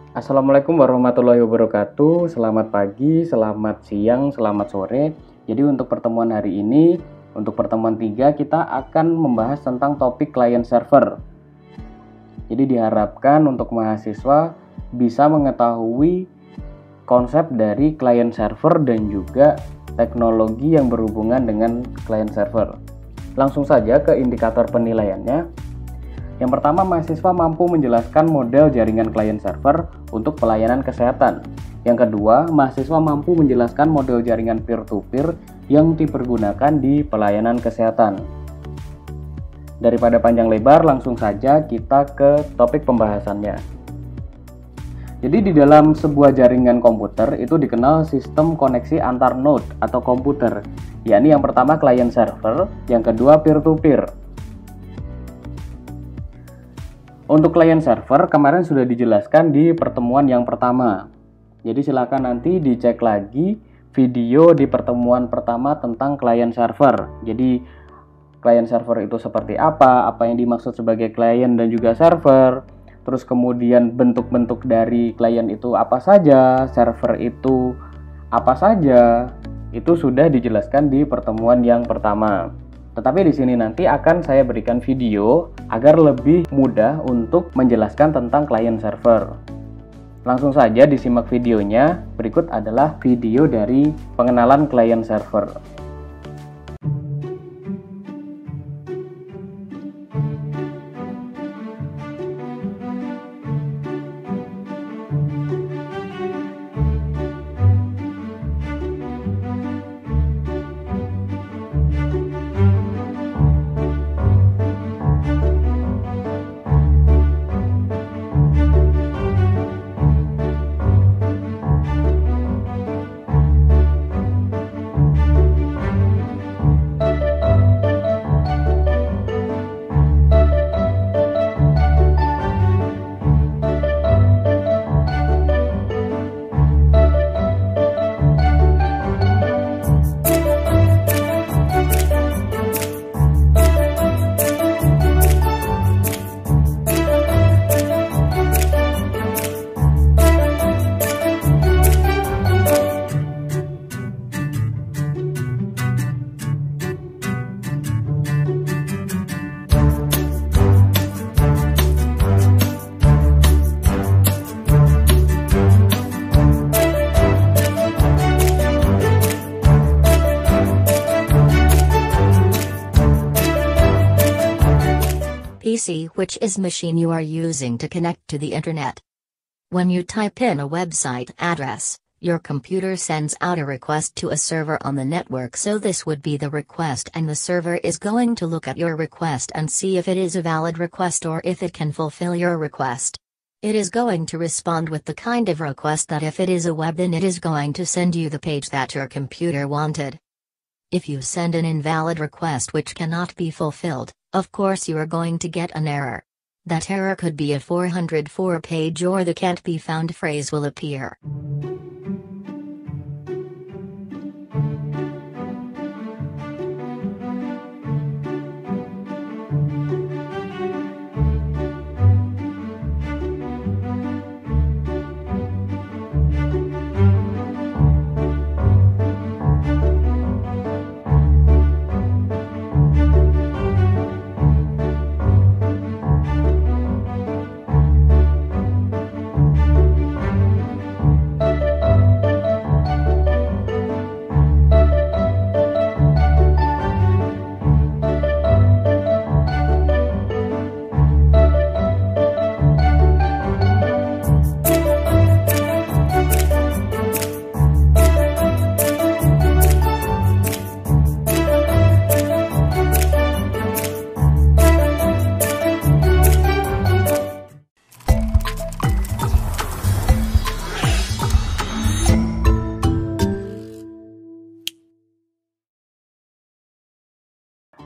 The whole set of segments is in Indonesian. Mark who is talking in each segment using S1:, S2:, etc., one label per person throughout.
S1: Assalamualaikum warahmatullahi wabarakatuh. Selamat pagi, selamat siang, selamat sore. Jadi untuk pertemuan hari ini, untuk pertemuan 3 kita akan membahas tentang topik client server. Jadi diharapkan untuk mahasiswa bisa mengetahui konsep dari client server dan juga teknologi yang berhubungan dengan client server. Langsung saja ke indikator penilaiannya. Yang pertama, mahasiswa mampu menjelaskan model jaringan client server untuk pelayanan kesehatan. Yang kedua, mahasiswa mampu menjelaskan model jaringan peer-to-peer yang dipergunakan di pelayanan kesehatan. Daripada panjang lebar, langsung saja kita ke topik pembahasannya. Jadi di dalam sebuah jaringan komputer itu dikenal sistem koneksi antar node atau komputer, yakni yang pertama client server, yang kedua peer-to-peer. Untuk client server kemarin sudah dijelaskan di pertemuan yang pertama. Jadi silakan nanti dicek lagi video di pertemuan pertama tentang client server. Jadi client server itu seperti apa yang dimaksud sebagai client dan juga server. Terus kemudian bentuk-bentuk dari client itu apa saja, server itu apa saja. Itu sudah dijelaskan di pertemuan yang pertama. Tetapi di sini nanti akan saya berikan video agar lebih mudah untuk menjelaskan tentang client server. Langsung saja disimak videonya. Berikut adalah video dari pengenalan client server.
S2: PC, which is machine you are using to connect to the internet. When you type in a website address, your computer sends out a request to a server on the network, so this would be the request, and the server is going to look at your request and see if it is a valid request or if it can fulfill your request. It is going to respond with the kind of request that if it is a web, then it is going to send you the page that your computer wanted. If you send an invalid request which cannot be fulfilled, of course you are going to get an error. That error could be a 404 page, or the can't be found phrase will appear.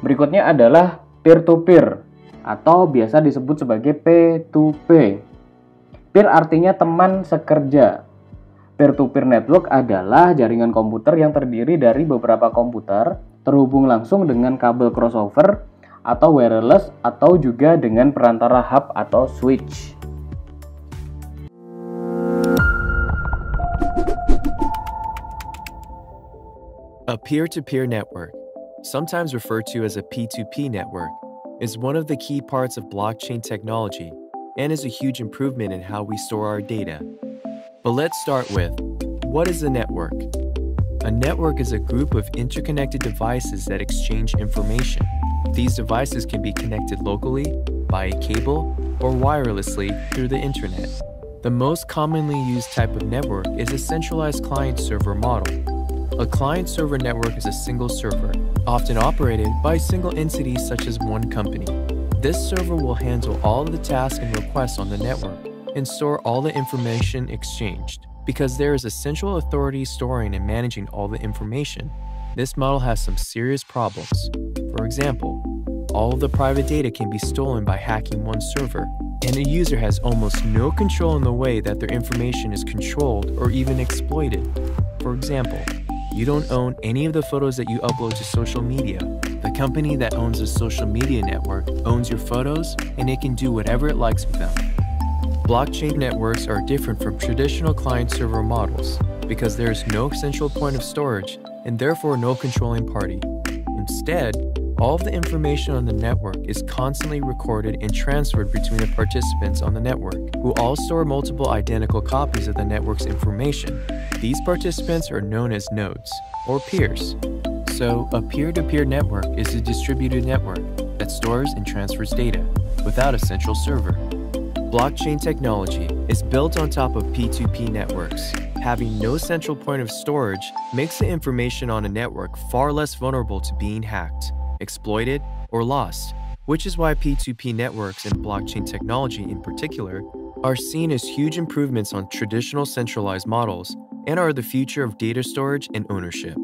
S1: Berikutnya adalah peer-to-peer atau biasa disebut sebagai P2P. Peer artinya teman sekerja. Peer-to-peer network adalah jaringan komputer yang terdiri dari beberapa komputer terhubung langsung dengan kabel crossover atau wireless atau juga dengan perantara hub atau switch.
S3: A peer-to-peer network, sometimes referred to as a P2P network, is one of the key parts of blockchain technology and is a huge improvement in how we store our data. But let's start with, what is a network? A network is a group of interconnected devices that exchange information. These devices can be connected locally, by a cable, or wirelessly through the internet. The most commonly used type of network is a centralized client-server model. A client-server network is a single server, often operated by a single entity such as one company. This server will handle all of the tasks and requests on the network and store all the information exchanged. Because there is a central authority storing and managing all the information, this model has some serious problems. For example, all of the private data can be stolen by hacking one server, and a user has almost no control in the way that their information is controlled or even exploited. For example, you don't own any of the photos that you upload to social media. The company that owns the social media network owns your photos, and it can do whatever it likes with them. Blockchain networks are different from traditional client-server models because there is no central point of storage and therefore no controlling party. Instead, all of the information on the network is constantly recorded and transferred between the participants on the network, who all store multiple identical copies of the network's information. These participants are known as nodes, or peers. So, a peer-to-peer network is a distributed network that stores and transfers data without a central server. Blockchain technology is built on top of P2P networks. Having no central point of storage makes the information on a network far less vulnerable to being hacked, exploited, or lost, which is why P2P networks and blockchain technology in particular are seen as huge improvements on traditional centralized models and are the future of data storage and ownership.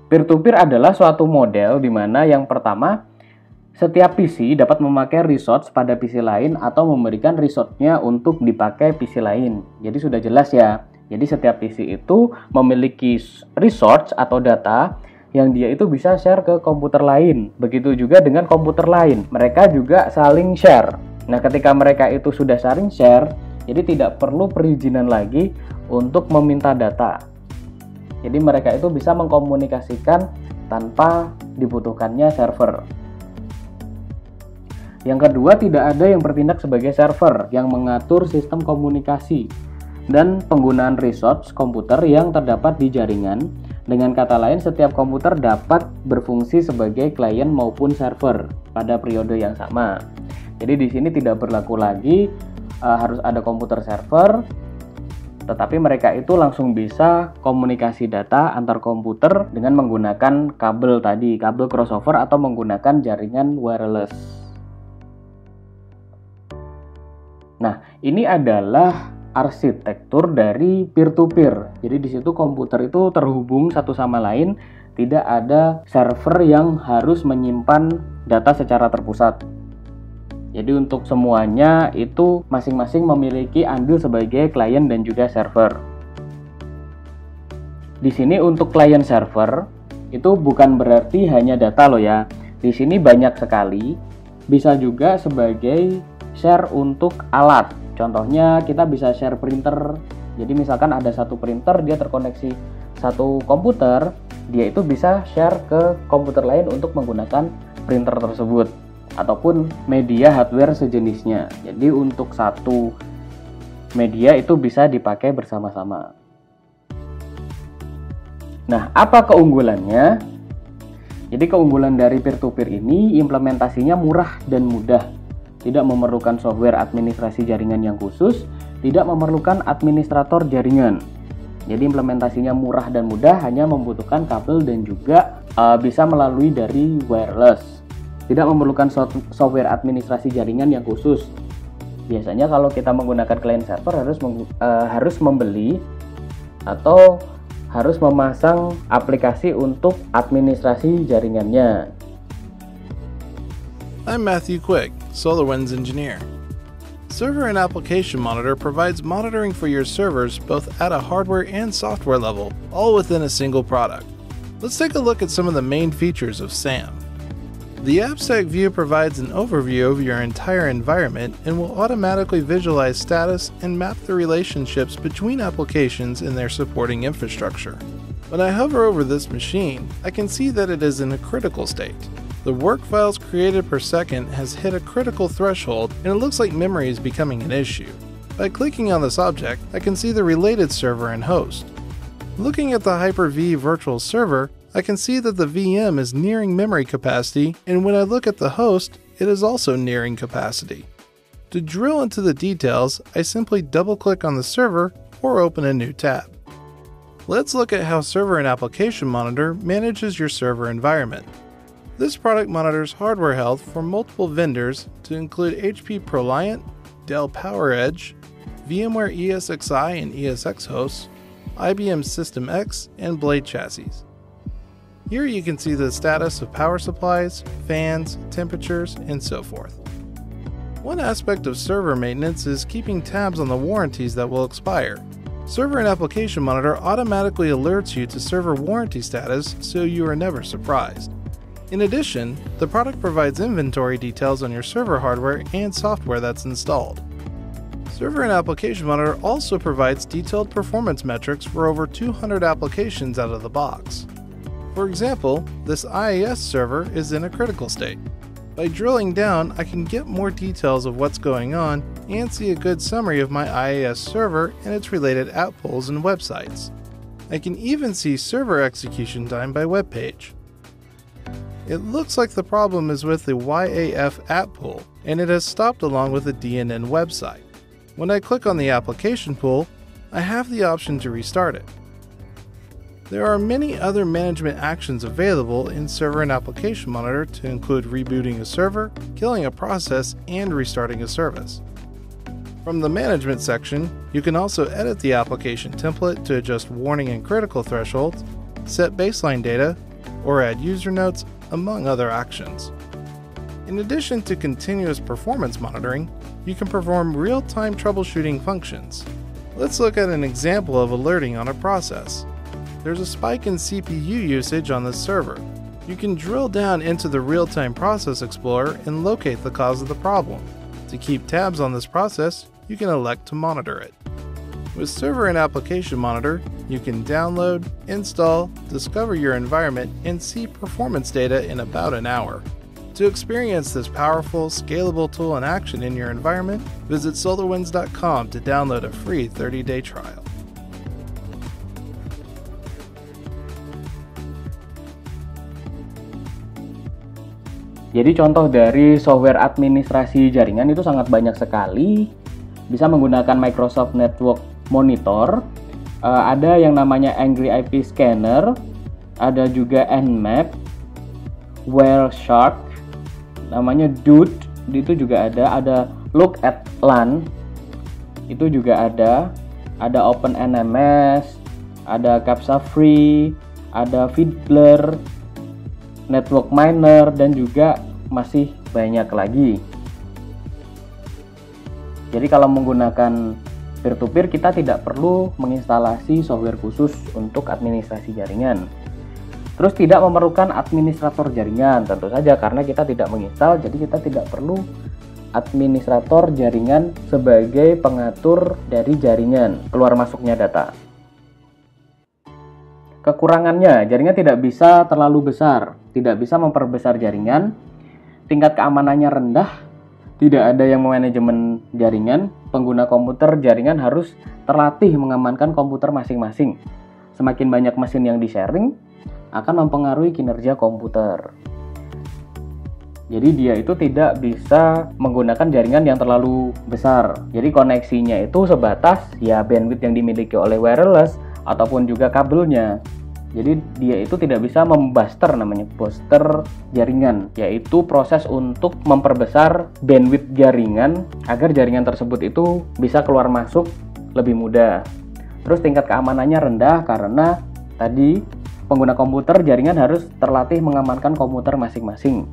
S1: Peer-to-peer adalah suatu model di mana yang pertama, setiap PC dapat memakai resource pada PC lain atau memberikan resource-nya untuk dipakai PC lain. Jadi sudah jelas ya. Jadi setiap PC itu memiliki resource atau data yang dia itu bisa share ke komputer lain. Begitu juga dengan komputer lain. Mereka juga saling share. Nah, ketika mereka itu sudah saling share, jadi tidak perlu perizinan lagi untuk meminta data. Jadi mereka itu bisa mengkomunikasikan tanpa dibutuhkannya server. Yang kedua, tidak ada yang bertindak sebagai server yang mengatur sistem komunikasi dan penggunaan resource komputer yang terdapat di jaringan. Dengan kata lain, setiap komputer dapat berfungsi sebagai klien maupun server pada periode yang sama. Jadi di sini tidak berlaku lagi harus ada komputer server, tetapi mereka itu langsung bisa komunikasi data antar komputer dengan menggunakan kabel tadi, kabel crossover atau menggunakan jaringan wireless. Nah, ini adalah arsitektur dari peer-to-peer. Jadi di situ komputer itu terhubung satu sama lain, tidak ada server yang harus menyimpan data secara terpusat. Jadi untuk semuanya itu masing-masing memiliki andil sebagai klien dan juga server. Di sini untuk klien server itu bukan berarti hanya data loh ya. Di sini banyak sekali, bisa juga sebagai share untuk alat. Contohnya kita bisa share printer. Jadi misalkan ada satu printer, dia terkoneksi satu komputer, dia itu bisa share ke komputer lain untuk menggunakan printer tersebut ataupun media hardware sejenisnya. Jadi untuk satu media itu bisa dipakai bersama-sama. Nah, apa keunggulannya? Jadi keunggulan dari peer-to-peer ini implementasinya murah dan mudah. Tidak memerlukan software administrasi jaringan yang khusus, tidak memerlukan administrator jaringan. Jadi implementasinya murah dan mudah, hanya membutuhkan kabel dan juga bisa melalui dari wireless. Tidak memerlukan software administrasi jaringan yang khusus. Biasanya kalau kita menggunakan client server harus membeli atau harus memasang aplikasi untuk administrasi jaringannya.
S4: I'm Matthew Quick, SolarWinds engineer. Server and Application Monitor provides monitoring for your servers both at a hardware and software level, all within a single product. Let's take a look at some of the main features of SAM. The abstract view provides an overview of your entire environment and will automatically visualize status and map the relationships between applications and their supporting infrastructure. When I hover over this machine, I can see that it is in a critical state. The work files created per second has hit a critical threshold and it looks like memory is becoming an issue. By clicking on this object, I can see the related server and host. Looking at the Hyper-V virtual server, I can see that the VM is nearing memory capacity, and when I look at the host, it is also nearing capacity. To drill into the details, I simply double-click on the server or open a new tab. Let's look at how Server and Application Monitor manages your server environment. This product monitors hardware health for multiple vendors to include HP ProLiant, Dell PowerEdge, VMware ESXi and ESX hosts, IBM System X, and Blade chassis. Here you can see the status of power supplies, fans, temperatures, and so forth. One aspect of server maintenance is keeping tabs on the warranties that will expire. Server and Application Monitor automatically alerts you to server warranty status so you are never surprised. In addition, the product provides inventory details on your server hardware and software that's installed. Server and Application Monitor also provides detailed performance metrics for over 200 applications out of the box. For example, this IIS server is in a critical state. By drilling down, I can get more details of what's going on and see a good summary of my IIS server and its related app pulls and websites. I can even see server execution time by web page. It looks like the problem is with the YAF app pool, and it has stopped along with the DNN website. When I click on the application pool, I have the option to restart it. There are many other management actions available in Server and Application Monitor to include rebooting a server, killing a process, and restarting a service. From the Management section, you can also edit the application template to adjust warning and critical thresholds, set baseline data, or add user notes, among other actions. In addition to continuous performance monitoring, you can perform real-time troubleshooting functions. Let's look at an example of alerting on a process. There's a spike in CPU usage on this server. You can drill down into the Real-Time Process Explorer and locate the cause of the problem. To keep tabs on this process, you can elect to monitor it. With Server and Application Monitor, you can download, install, discover your environment, and see performance data in about an hour. To experience this powerful, scalable tool in action in your environment, visit SolarWinds.com to download a free 30-day trial.
S1: Jadi contoh dari software administrasi jaringan itu sangat banyak sekali. Bisa menggunakan Microsoft Network Monitor, ada yang namanya Angry IP Scanner, ada juga Nmap, Wireshark, namanya Dude, itu juga ada Look at LAN, itu juga ada OpenNMS, ada Captcha Free, ada Fiddler, Network Miner, dan juga masih banyak lagi. Jadi kalau menggunakan peer-to-peer, kita tidak perlu menginstalasi software khusus untuk administrasi jaringan. Terus tidak memerlukan administrator jaringan, tentu saja karena kita tidak menginstal, jadi kita tidak perlu administrator jaringan sebagai pengatur dari jaringan keluar masuknya data. Kekurangannya, jaringan tidak bisa terlalu besar, tidak bisa memperbesar jaringan, tingkat keamanannya rendah, tidak ada yang memanajemen jaringan, pengguna komputer jaringan harus terlatih mengamankan komputer masing-masing. Semakin banyak mesin yang di-sharing, akan mempengaruhi kinerja komputer. Jadi dia itu tidak bisa menggunakan jaringan yang terlalu besar. Jadi koneksinya itu sebatas ya bandwidth yang dimiliki oleh wireless ataupun juga kabelnya. Jadi dia itu tidak bisa membuster, namanya booster jaringan, yaitu proses untuk memperbesar bandwidth jaringan agar jaringan tersebut itu bisa keluar masuk lebih mudah. Terus tingkat keamanannya rendah karena tadi pengguna komputer jaringan harus terlatih mengamankan komputer masing-masing.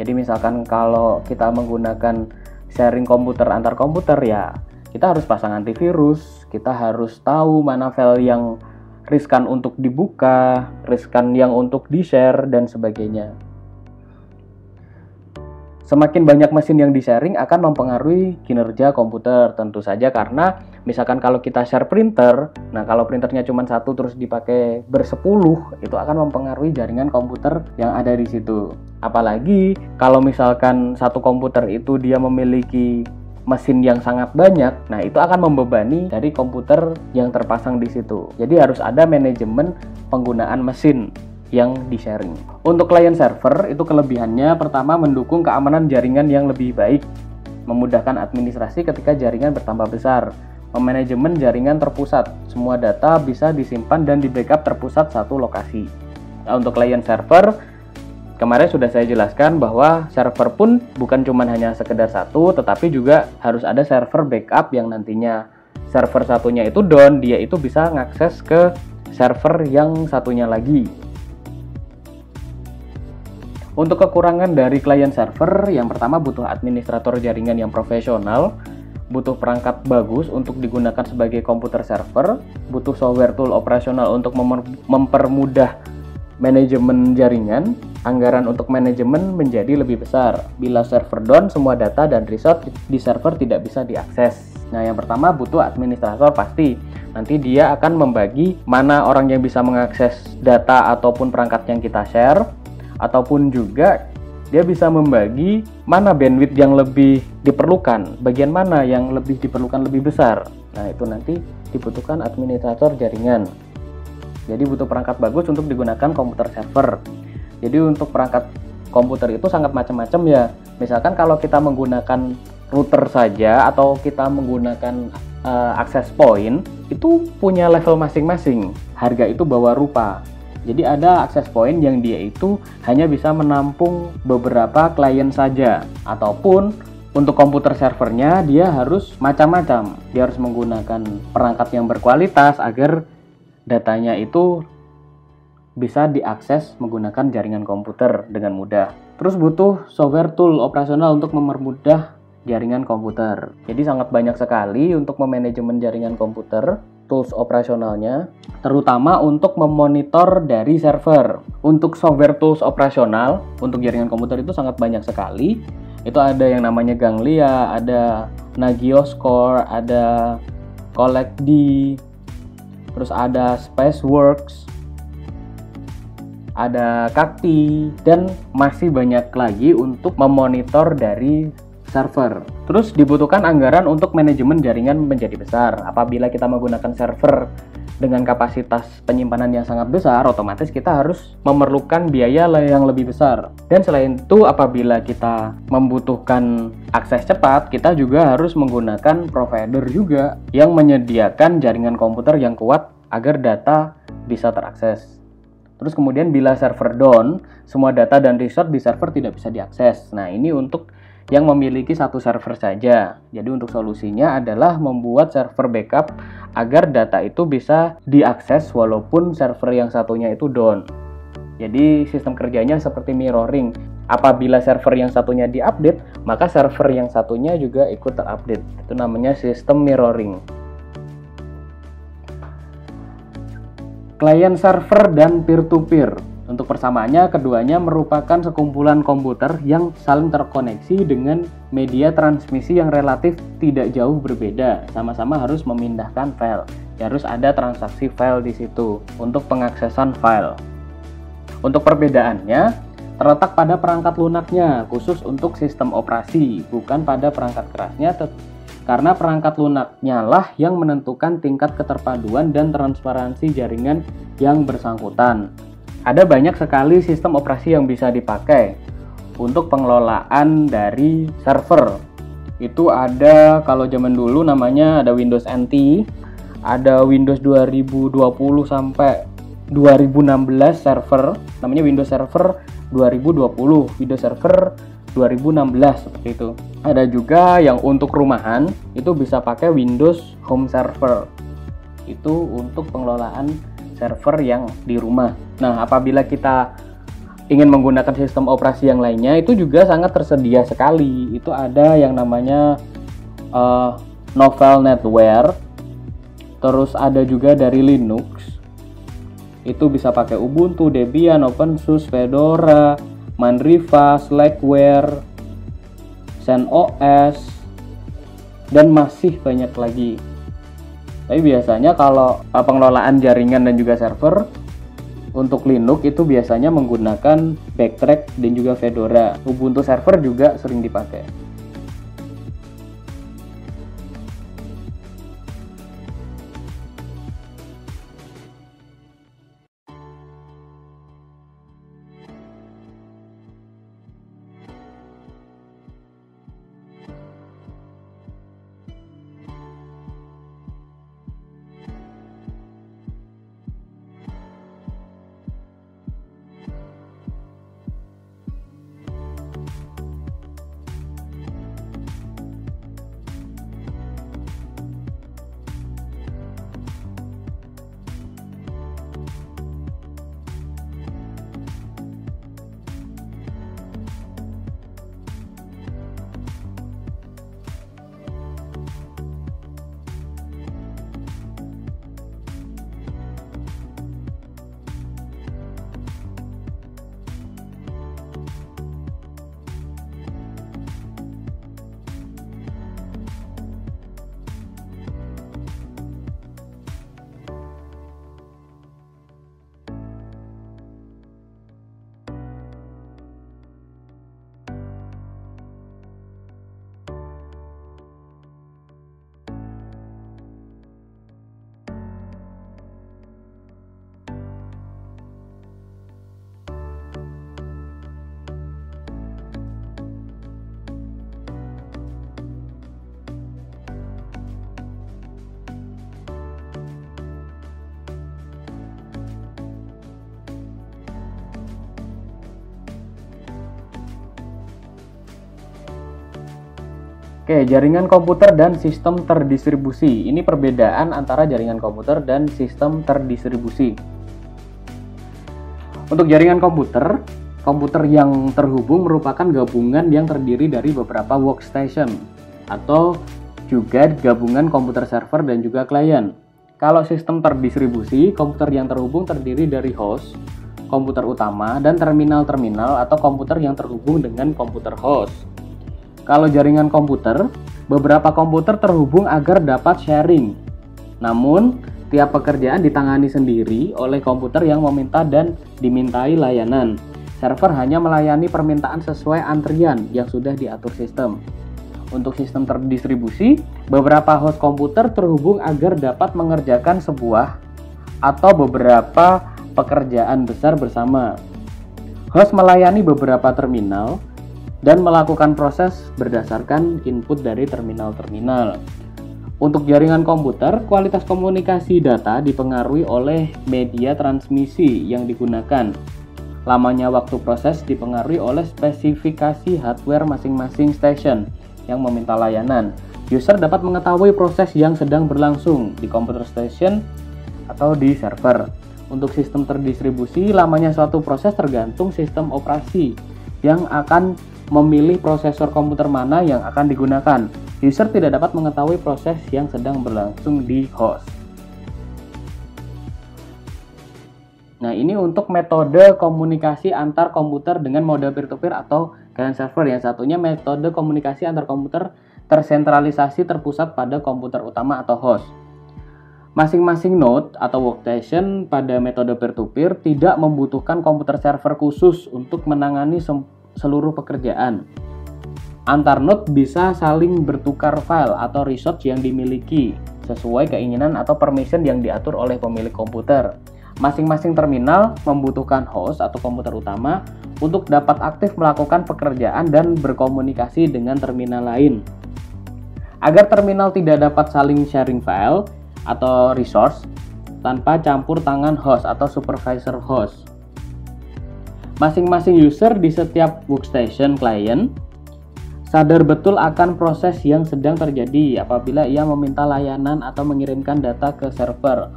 S1: Jadi misalkan kalau kita menggunakan sharing komputer antar komputer, ya kita harus pasang antivirus, kita harus tahu mana file yang riskan untuk dibuka, riskan yang untuk di-share, dan sebagainya. Semakin banyak mesin yang di-sharing akan mempengaruhi kinerja komputer, tentu saja karena misalkan kalau kita share printer, nah kalau printernya cuma satu terus dipakai bersepuluh, itu akan mempengaruhi jaringan komputer yang ada di situ. Apalagi kalau misalkan satu komputer itu dia memiliki mesin yang sangat banyak, nah itu akan membebani dari komputer yang terpasang di situ. Jadi harus ada manajemen penggunaan mesin yang di-sharing. Untuk client server itu kelebihannya pertama mendukung keamanan jaringan yang lebih baik, memudahkan administrasi ketika jaringan bertambah besar, memanajemen jaringan terpusat, semua data bisa disimpan dan di-backup terpusat satu lokasi. Nah, untuk client server kemarin sudah saya jelaskan bahwa server pun bukan cuma hanya sekedar satu, tetapi juga harus ada server backup yang nantinya server satunya itu down, dia itu bisa ngakses ke server yang satunya lagi. Untuk kekurangan dari client server, yang pertama butuh administrator jaringan yang profesional, butuh perangkat bagus untuk digunakan sebagai komputer server, butuh software tool operasional untuk mempermudah manajemen jaringan, anggaran untuk manajemen menjadi lebih besar. Bila server down, semua data dan resource di server tidak bisa diakses. Nah, yang pertama butuh administrator pasti. Nanti dia akan membagi mana orang yang bisa mengakses data ataupun perangkat yang kita share, ataupun juga dia bisa membagi mana bandwidth yang lebih diperlukan, bagian mana yang lebih diperlukan lebih besar. Nah, itu nanti dibutuhkan administrator jaringan. Jadi butuh perangkat bagus untuk digunakan komputer server. Jadi untuk perangkat komputer itu sangat macam-macam ya. Misalkan kalau kita menggunakan router saja atau kita menggunakan access point, itu punya level masing-masing. Harga itu bawa rupa. Jadi ada access point yang dia itu hanya bisa menampung beberapa klien saja, ataupun untuk komputer servernya dia harus macam-macam. Dia harus menggunakan perangkat yang berkualitas agar datanya itu bisa diakses menggunakan jaringan komputer dengan mudah. Terus butuh software tool operasional untuk mempermudah jaringan komputer. Jadi sangat banyak sekali untuk memanajemen jaringan komputer. Tools operasionalnya, terutama untuk memonitor dari server. Untuk software tools operasional untuk jaringan komputer itu sangat banyak sekali. Itu ada yang namanya Ganglia, ada Nagioscore, ada CollectD, terus ada Spaceworks, ada Kakti, dan masih banyak lagi untuk memonitor dari server. Terus dibutuhkan anggaran untuk manajemen jaringan menjadi besar. Apabila kita menggunakan server dengan kapasitas penyimpanan yang sangat besar, otomatis kita harus memerlukan biaya yang lebih besar. Dan selain itu, apabila kita membutuhkan akses cepat, kita juga harus menggunakan provider juga yang menyediakan jaringan komputer yang kuat agar data bisa terakses. Terus kemudian bila server down, semua data dan resource di server tidak bisa diakses. Nah, ini untuk yang memiliki satu server saja. Jadi untuk solusinya adalah membuat server backup agar data itu bisa diakses walaupun server yang satunya itu down. Jadi sistem kerjanya seperti mirroring. Apabila server yang satunya diupdate, maka server yang satunya juga ikut terupdate. Itu namanya sistem mirroring. Client server dan peer-to-peer. Untuk persamaannya, keduanya merupakan sekumpulan komputer yang saling terkoneksi dengan media transmisi yang relatif tidak jauh berbeda. Sama-sama harus memindahkan file. Harus ada transaksi file di situ untuk pengaksesan file. Untuk perbedaannya, terletak pada perangkat lunaknya, khusus untuk sistem operasi, bukan pada perangkat kerasnya, karena perangkat lunaknya lah yang menentukan tingkat keterpaduan dan transparansi jaringan yang bersangkutan. Ada banyak sekali sistem operasi yang bisa dipakai untuk pengelolaan dari server. Itu ada, kalau zaman dulu namanya ada Windows NT, ada Windows 2020 sampai 2016 server, namanya Windows Server 2020, Windows Server 2016 seperti itu. Ada juga yang untuk rumahan, itu bisa pakai Windows Home Server. Itu untuk pengelolaan server yang di rumah. Nah, apabila kita ingin menggunakan sistem operasi yang lainnya, itu juga sangat tersedia sekali. Itu ada yang namanya Novel NetWare, terus ada juga dari Linux, Itu bisa pakai Ubuntu, Debian, OpenSUSE, Fedora, Mandriva, Slackware, CentOS, dan masih banyak lagi. Tapi biasanya kalau pengelolaan jaringan dan juga server untuk Linux itu biasanya menggunakan Backtrack dan juga Fedora. Ubuntu server juga sering dipakai. Oke, jaringan komputer dan sistem terdistribusi. Ini perbedaan antara jaringan komputer dan sistem terdistribusi. Untuk jaringan komputer, komputer yang terhubung merupakan gabungan yang terdiri dari beberapa workstation atau juga gabungan komputer server dan juga klien. Kalau sistem terdistribusi, komputer yang terhubung terdiri dari host, komputer utama, dan terminal-terminal atau komputer yang terhubung dengan komputer host. Kalau jaringan komputer, beberapa komputer terhubung agar dapat sharing. Namun, tiap pekerjaan ditangani sendiri oleh komputer yang meminta dan dimintai layanan. Server hanya melayani permintaan sesuai antrian yang sudah diatur sistem. Untuk sistem terdistribusi, beberapa host komputer terhubung agar dapat mengerjakan sebuah atau beberapa pekerjaan besar bersama. Host melayani beberapa terminal dan melakukan proses berdasarkan input dari terminal-terminal. Untuk jaringan komputer, kualitas komunikasi data dipengaruhi oleh media transmisi yang digunakan. Lamanya waktu proses dipengaruhi oleh spesifikasi hardware masing-masing station yang meminta layanan. User dapat mengetahui proses yang sedang berlangsung di komputer station atau di server. Untuk sistem terdistribusi, lamanya suatu proses tergantung sistem operasi yang akan memilih prosesor komputer mana yang akan digunakan. User tidak dapat mengetahui proses yang sedang berlangsung di host. Nah, ini untuk metode komunikasi antar komputer dengan mode peer-to-peer atau client server. Yang satunya metode komunikasi antar komputer tersentralisasi terpusat pada komputer utama atau host. Masing-masing node atau workstation pada metode peer-to-peer tidak membutuhkan komputer server khusus untuk menangani seluruh pekerjaan. Antar node bisa saling bertukar file atau resource yang dimiliki sesuai keinginan atau permission yang diatur oleh pemilik komputer. Masing-masing terminal membutuhkan host atau komputer utama untuk dapat aktif melakukan pekerjaan dan berkomunikasi dengan terminal lain. Agar terminal tidak dapat saling sharing file atau resource tanpa campur tangan host atau supervisor host. Masing-masing user di setiap workstation client sadar betul akan proses yang sedang terjadi apabila ia meminta layanan atau mengirimkan data ke server.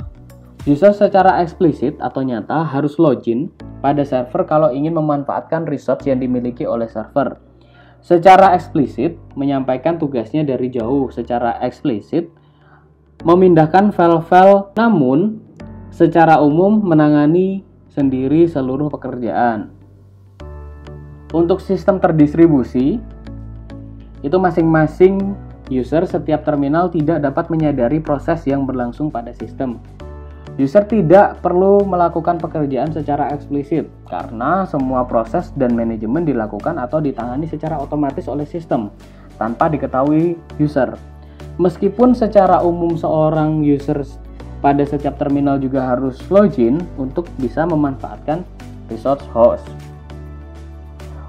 S1: User secara eksplisit atau nyata harus login pada server kalau ingin memanfaatkan resource yang dimiliki oleh server. Secara eksplisit menyampaikan tugasnya dari jauh. Secara eksplisit memindahkan file-file, namun secara umum menangani sendiri seluruh pekerjaan. Untuk sistem terdistribusi, itu masing-masing user setiap terminal tidak dapat menyadari proses yang berlangsung pada sistem. User tidak perlu melakukan pekerjaan secara eksplisit karena semua proses dan manajemen dilakukan atau ditangani secara otomatis oleh sistem tanpa diketahui user. Meskipun secara umum seorang user pada setiap terminal juga harus login untuk bisa memanfaatkan resource host.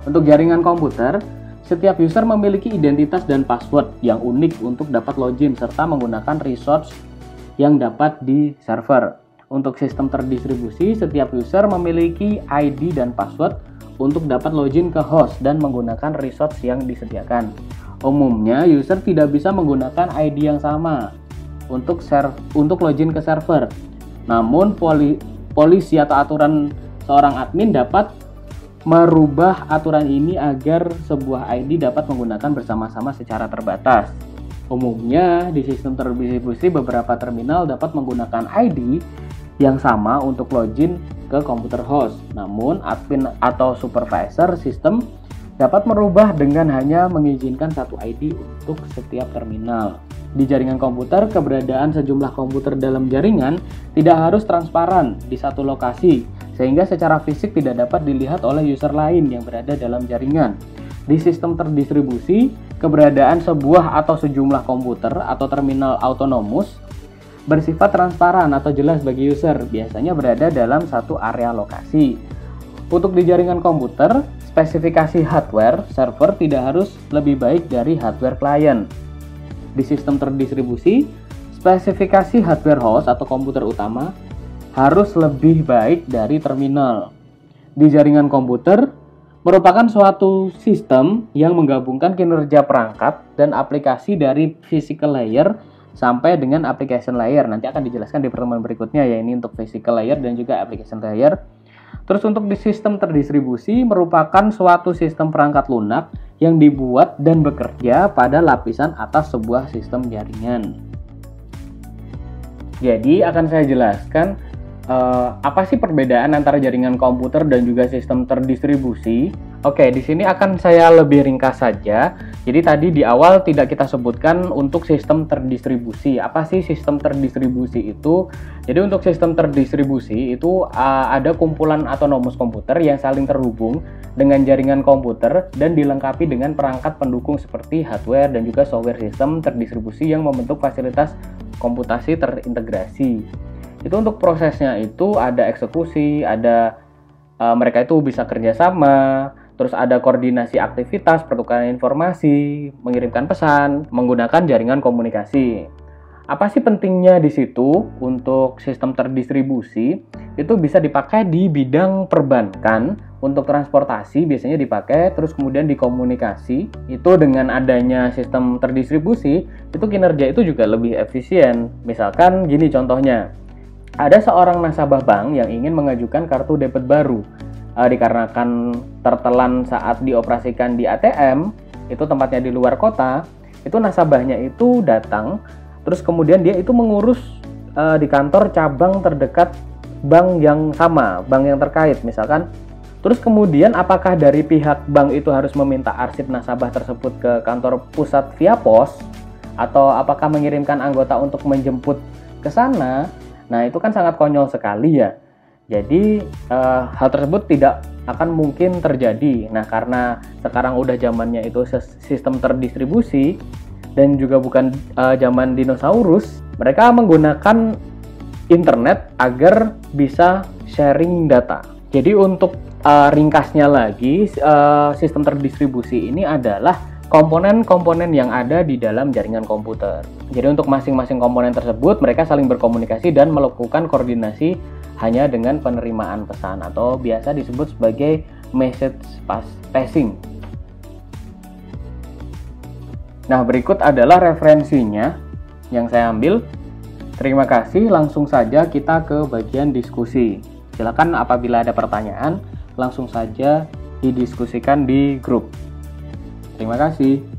S1: Untuk jaringan komputer, setiap user memiliki identitas dan password yang unik untuk dapat login serta menggunakan resource yang dapat di server. Untuk sistem terdistribusi, setiap user memiliki ID dan password untuk dapat login ke host dan menggunakan resource yang disediakan. Umumnya, user tidak bisa menggunakan ID yang sama untuk login ke server. Namun, polisi atau aturan seorang admin dapat merubah aturan ini agar sebuah ID dapat menggunakan bersama-sama secara terbatas. Umumnya, di sistem terdistribusi beberapa terminal dapat menggunakan ID yang sama untuk login ke komputer host. Namun, admin atau supervisor sistem dapat merubah dengan hanya mengizinkan satu ID untuk setiap terminal. Di jaringan komputer, keberadaan sejumlah komputer dalam jaringan tidak harus transparan di satu lokasi, sehingga secara fisik tidak dapat dilihat oleh user lain yang berada dalam jaringan. Di sistem terdistribusi, keberadaan sebuah atau sejumlah komputer atau terminal autonomous bersifat transparan atau jelas bagi user, biasanya berada dalam satu area lokasi. Untuk di jaringan komputer, spesifikasi hardware server tidak harus lebih baik dari hardware klien. Di sistem terdistribusi, spesifikasi hardware host atau komputer utama harus lebih baik dari terminal. Di jaringan komputer merupakan suatu sistem yang menggabungkan kinerja perangkat dan aplikasi dari physical layer sampai dengan application layer. Nanti akan dijelaskan di pertemuan berikutnya ya, ini untuk physical layer dan juga application layer. Terus untuk di sistem terdistribusi merupakan suatu sistem perangkat lunak yang dibuat dan bekerja pada lapisan atas sebuah sistem jaringan. Jadi akan saya jelaskan apa sih perbedaan antara jaringan komputer dan juga sistem terdistribusi. Oke, di sini akan saya lebih ringkas saja. Jadi tadi di awal tidak kita sebutkan untuk sistem terdistribusi. Apa sih sistem terdistribusi itu? Jadi untuk sistem terdistribusi itu ada kumpulan autonomous komputer yang saling terhubung dengan jaringan komputer dan dilengkapi dengan perangkat pendukung seperti hardware dan juga software sistem terdistribusi yang membentuk fasilitas komputasi terintegrasi. Itu untuk prosesnya itu ada eksekusi, ada mereka itu bisa kerjasama, terus ada koordinasi aktivitas, pertukaran informasi, mengirimkan pesan, menggunakan jaringan komunikasi. Apa sih pentingnya di situ untuk sistem terdistribusi? Itu bisa dipakai di bidang perbankan, untuk transportasi biasanya dipakai, terus kemudian di komunikasi, itu dengan adanya sistem terdistribusi, itu kinerja itu juga lebih efisien. Misalkan gini contohnya, ada seorang nasabah bank yang ingin mengajukan kartu debit baru. Dikarenakan tertelan saat dioperasikan di ATM, itu tempatnya di luar kota, itu nasabahnya itu datang, terus kemudian dia itu mengurus di kantor cabang terdekat bank yang sama, bank yang terkait misalkan. Terus kemudian apakah dari pihak bank itu harus meminta arsip nasabah tersebut ke kantor pusat via pos, atau apakah mengirimkan anggota untuk menjemput ke sana? Nah, itu kan sangat konyol sekali ya. Jadi, hal tersebut tidak akan mungkin terjadi. Nah, karena sekarang udah zamannya itu sistem terdistribusi dan juga bukan zaman dinosaurus, mereka menggunakan internet agar bisa sharing data. Jadi, untuk ringkasnya lagi, sistem terdistribusi ini adalah komponen-komponen yang ada di dalam jaringan komputer. Jadi untuk masing-masing komponen tersebut mereka saling berkomunikasi dan melakukan koordinasi hanya dengan penerimaan pesan atau biasa disebut sebagai message passing. Nah, berikut adalah referensinya yang saya ambil. Terima kasih, langsung saja kita ke bagian diskusi. Silakan apabila ada pertanyaan langsung saja didiskusikan di grup. Terima kasih.